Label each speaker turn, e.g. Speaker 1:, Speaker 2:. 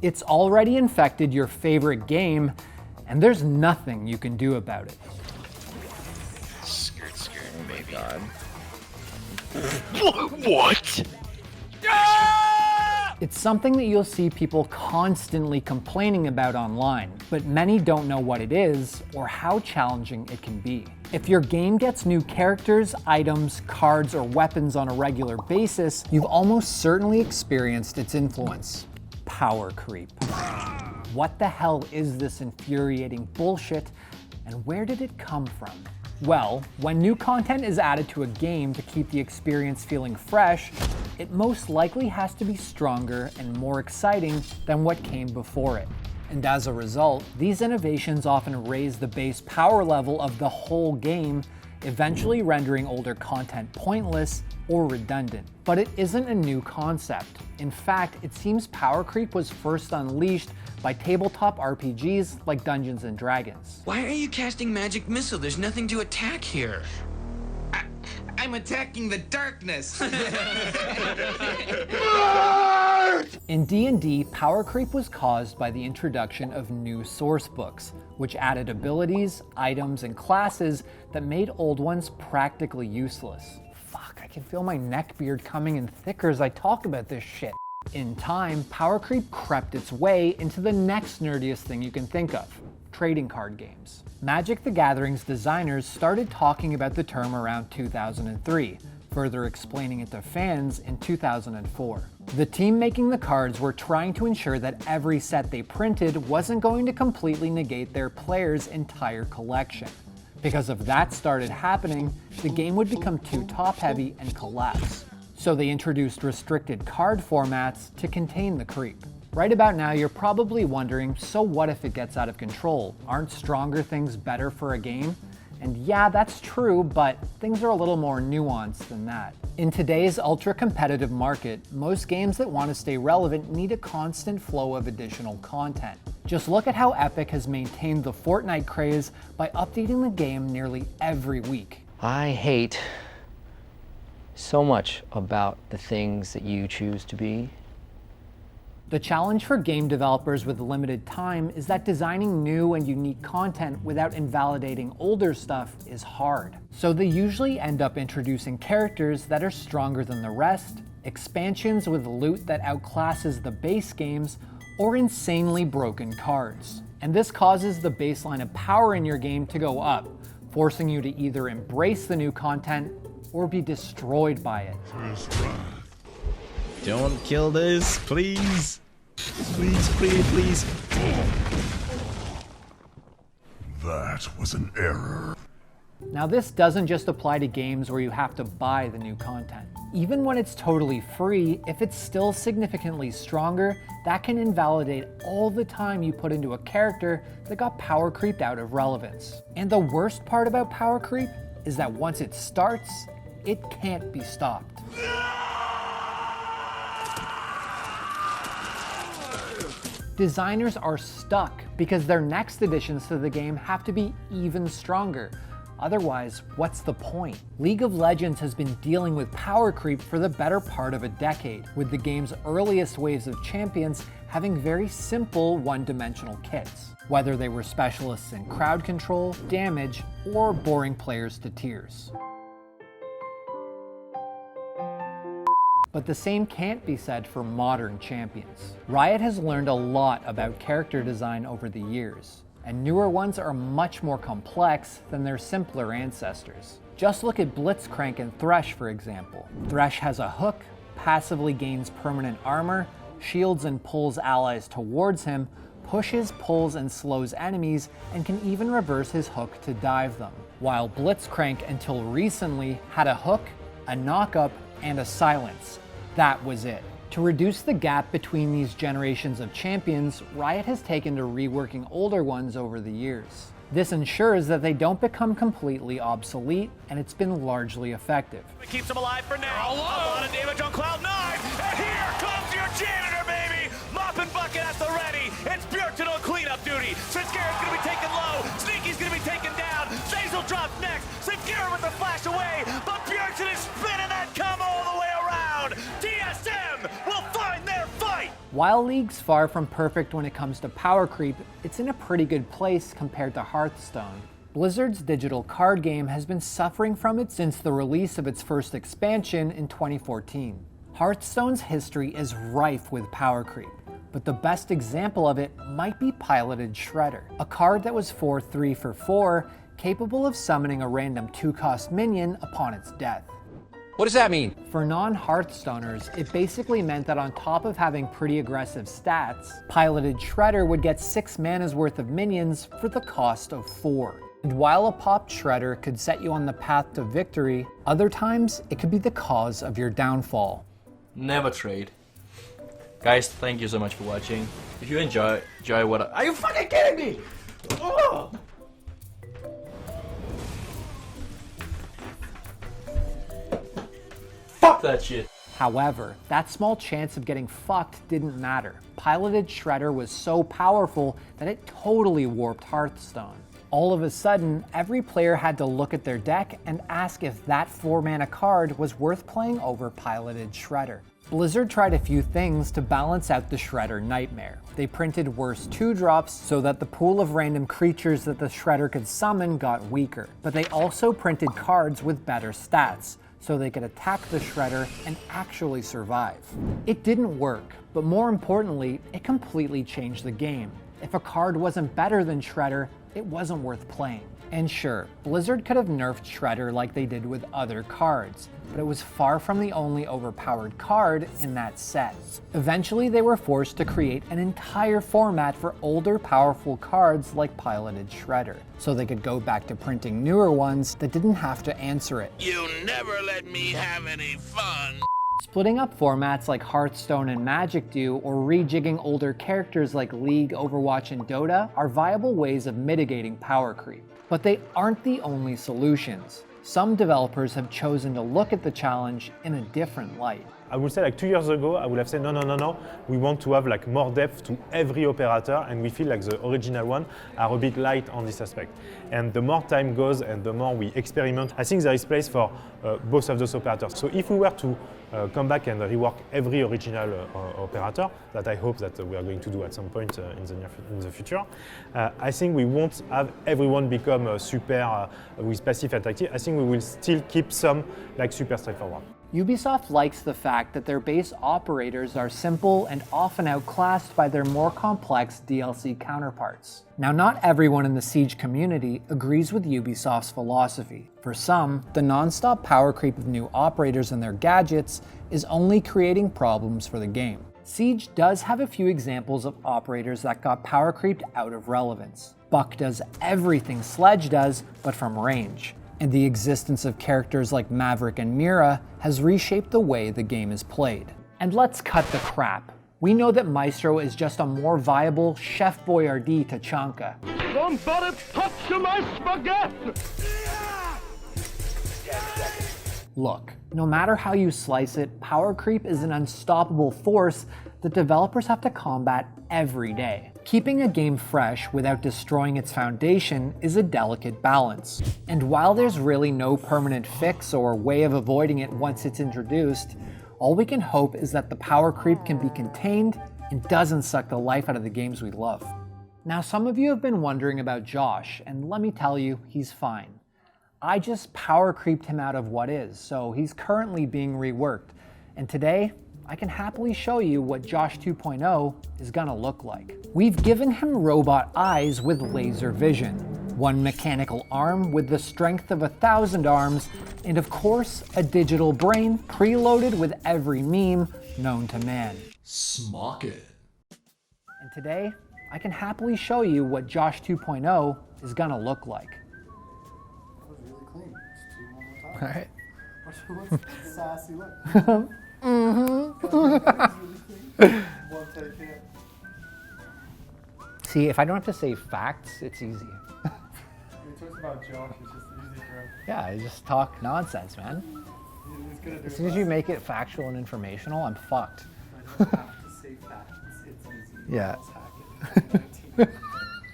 Speaker 1: It's already infected your favorite game, and there's nothing you can do about it.
Speaker 2: Skirt, oh baby. God.
Speaker 3: What?
Speaker 1: It's something that you'll see people constantly complaining about online, but many don't know what it is or how challenging it can be. If your game gets new characters, items, cards, or weapons on a regular basis, you've almost certainly experienced its influence. Power creep. What the hell is this infuriating bullshit, and where did it come from? Well, when new content is added to a game to keep the experience feeling fresh, it most likely has to be stronger and more exciting than what came before it. And as a result, these innovations often raise the base power level of the whole game, eventually rendering older content pointless or redundant. But it isn't a new concept. In fact, it seems power creep was first unleashed by tabletop RPGs like Dungeons & Dragons.
Speaker 4: Why are you casting magic missile? There's nothing to attack here. I'm attacking the darkness.
Speaker 1: In D&D, power creep was caused by the introduction of new source books, which added abilities, items, and classes that made old ones practically useless. Fuck, I can feel my neckbeard coming in thicker as I talk about this shit. In time, power creep crept its way into the next nerdiest thing you can think of: trading card games. Magic the Gathering's designers started talking about the term around 2003, further explaining it to fans in 2004. The team making the cards were trying to ensure that every set they printed wasn't going to completely negate their players' entire collection. Because if that started happening, the game would become too top-heavy and collapse. So they introduced restricted card formats to contain the creep. Right about now, you're probably wondering, so what if it gets out of control? Aren't stronger things better for a game? And yeah, that's true, but things are a little more nuanced than that. In today's ultra-competitive market, most games that want to stay relevant need a constant flow of additional content. Just look at how Epic has maintained the Fortnite craze by updating the game nearly every week.
Speaker 5: I hate so much about the things that you choose to be.
Speaker 1: The challenge for game developers with limited time is that designing new and unique content without invalidating older stuff is hard. So they usually end up introducing characters that are stronger than the rest, expansions with loot that outclasses the base games, or insanely broken cards. And this causes the baseline of power in your game to go up, forcing you to either embrace the new content or be destroyed by it.
Speaker 2: Don't kill this, please. Please, please, please.
Speaker 6: That was an error.
Speaker 1: Now this doesn't just apply to games where you have to buy the new content. Even when it's totally free, if it's still significantly stronger, that can invalidate all the time you put into a character that got power creeped out of relevance. And the worst part about power creep is that once it starts, it can't be stopped. Designers are stuck because their next additions to the game have to be even stronger. Otherwise, what's the point? League of Legends has been dealing with power creep for the better part of a decade, with the game's earliest waves of champions having very simple one-dimensional kits, whether they were specialists in crowd control, damage, or boring players to tears. But the same can't be said for modern champions. Riot has learned a lot about character design over the years, and newer ones are much more complex than their simpler ancestors. Just look at Blitzcrank and Thresh, for example. Thresh has a hook, passively gains permanent armor, shields and pulls allies towards him, pushes, pulls, and slows enemies, and can even reverse his hook to dive them. While Blitzcrank, until recently, had a hook, a knock-up, and a silence. That was it. To reduce the gap between these generations of champions, Riot has taken to reworking older ones over the years. This ensures that they don't become completely obsolete, and it's been largely effective.
Speaker 3: It keeps him alive for now. A lot of damage on Cloud 9, and here comes your janitor, baby! Mop and bucket at the ready. It's Bjergsen on cleanup duty. Svenskera's gonna be taken low. Sneaky's gonna be taken down. Zazel drops next. Svenskera with the flash away, but Bjergsen is spinning that combo all the way around. TSM will find their fight!
Speaker 1: While League's far from perfect when it comes to power creep, it's in a pretty good place compared to Hearthstone. Blizzard's digital card game has been suffering from it since the release of its first expansion in 2014. Hearthstone's history is rife with power creep, but the best example of it might be Piloted Shredder, a card that was 4/3 for 4, capable of summoning a random 2-cost minion upon its death.
Speaker 5: What does that mean?
Speaker 1: For non-Hearthstoners, it basically meant that on top of having pretty aggressive stats, Piloted Shredder would get 6 mana's worth of minions for the cost of 4. And while a popped Shredder could set you on the path to victory, other times it could be the cause of your downfall.
Speaker 7: Never trade. Guys, thank you so much for watching. If you enjoy what are you fucking kidding me? Oh! Fuck that shit.
Speaker 1: However, that small chance of getting fucked didn't matter. Piloted Shredder was so powerful that it totally warped Hearthstone. All of a sudden, every player had to look at their deck and ask if that 4-mana card was worth playing over Piloted Shredder. Blizzard tried a few things to balance out the Shredder nightmare. They printed worse 2-drops so that the pool of random creatures that the Shredder could summon got weaker. But they also printed cards with better stats, so they could attack the Shredder and actually survive. It didn't work, but more importantly, it completely changed the game. If a card wasn't better than Shredder, it wasn't worth playing. And sure, Blizzard could have nerfed Shredder like they did with other cards, but it was far from the only overpowered card in that set. Eventually, they were forced to create an entire format for older, powerful cards like Piloted Shredder, so they could go back to printing newer ones that didn't have to answer it.
Speaker 8: You never let me have any fun.
Speaker 1: Splitting up formats like Hearthstone and Magic do, or rejigging older characters like League, Overwatch, and Dota are viable ways of mitigating power creep. But they aren't the only solutions. Some developers have chosen to look at the challenge in a different light.
Speaker 9: I would say like 2 years ago, I would have said, no, we want to have like more depth to every operator, and we feel like the original one are a bit light on this aspect. And the more time goes and the more we experiment, I think there is place for both of those operators. So if we were to come back and rework every original operator, that I hope that we are going to do at some point in the future, I think we won't have everyone become super with passive and active. I think we will still keep some like super straightforward.
Speaker 1: Ubisoft likes the fact that their base operators are simple and often outclassed by their more complex DLC counterparts. Now, not everyone in the Siege community agrees with Ubisoft's philosophy. For some, the non-stop power creep of new operators and their gadgets is only creating problems for the game. Siege does have a few examples of operators that got power creeped out of relevance. Buck does everything Sledge does, but from range. And the existence of characters like Maverick and Mira has reshaped the way the game is played. And let's cut the crap. We know that Maestro is just a more viable Chef Boyardee Tachanka.
Speaker 10: Somebody touch my spaghetti!
Speaker 1: Look, no matter how you slice it, power creep is an unstoppable force that developers have to combat every day. Keeping a game fresh without destroying its foundation is a delicate balance. And while there's really no permanent fix or way of avoiding it once it's introduced, all we can hope is that the power creep can be contained and doesn't suck the life out of the games we love. Now, some of you have been wondering about Josh, and let me tell you, he's fine. I just power creeped him out of what is, so he's currently being reworked. And today, I can happily show you what Josh 2.0 is gonna look like. We've given him robot eyes with laser vision, one mechanical arm with the strength of 1,000 arms, and of course, a digital brain preloaded with every meme known to man.
Speaker 2: Smock it.
Speaker 1: And today, I can happily show you what Josh 2.0 is gonna look like.
Speaker 11: That was really clean. Just do one more time.
Speaker 1: All right.
Speaker 11: What's the sassy look? One take here.
Speaker 1: See, if I don't have to say facts, it's easy.
Speaker 11: He talks about Josh, it's just easy for him.
Speaker 1: Yeah, I just talk nonsense, man.
Speaker 11: He's gonna do
Speaker 1: As soon as you make it factual and informational, I'm fucked.
Speaker 11: I don't have to say facts, it's easy.
Speaker 1: Yeah.
Speaker 11: Let's hack it.